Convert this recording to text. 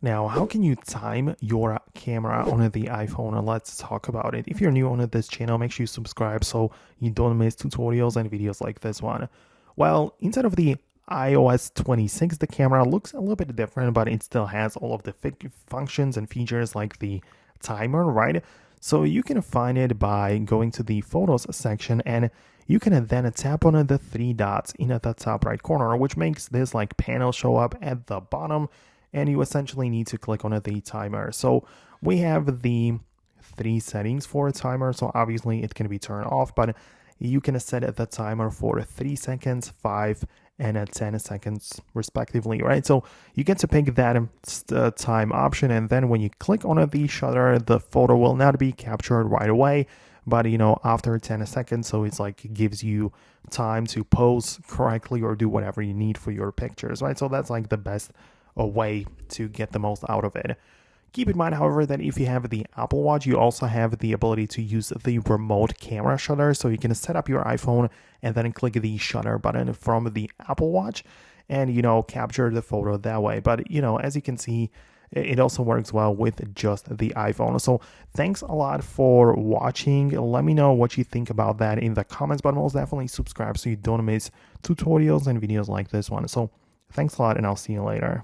Now, how can you time your camera on the iPhone? Let's talk about it. If you're new on this channel, make sure you subscribe so you don't miss tutorials and videos like this one. Well, instead of the iOS 26, the camera looks a little bit different, but it still has all of the functions and features like the timer, right? So you can find it by going to the Photos section, and you can then tap on the three dots in the top right corner, which makes this like panel show up at the bottom, and you essentially need to click on the timer. So we have the three settings for a timer, so obviously it can be turned off, but you can set the timer for 3 seconds, 5 and 10 seconds respectively, right? So you get to pick that time option, and then when you click on the shutter, the photo will not be captured right away, but after 10 seconds. So it's like it gives you time to pose correctly or do whatever you need for your pictures, right? So that's like the best way to get the most out of it. Keep in mind, however, that if you have the Apple Watch, you also have the ability to use the remote camera shutter. So you can set up your iPhone and then click the shutter button from the Apple Watch and, capture the photo that way. But, as you can see, it also works well with just the iPhone. So thanks a lot for watching. Let me know what you think about that in the comments, but most definitely subscribe so you don't miss tutorials and videos like this one. So thanks a lot, and I'll see you later.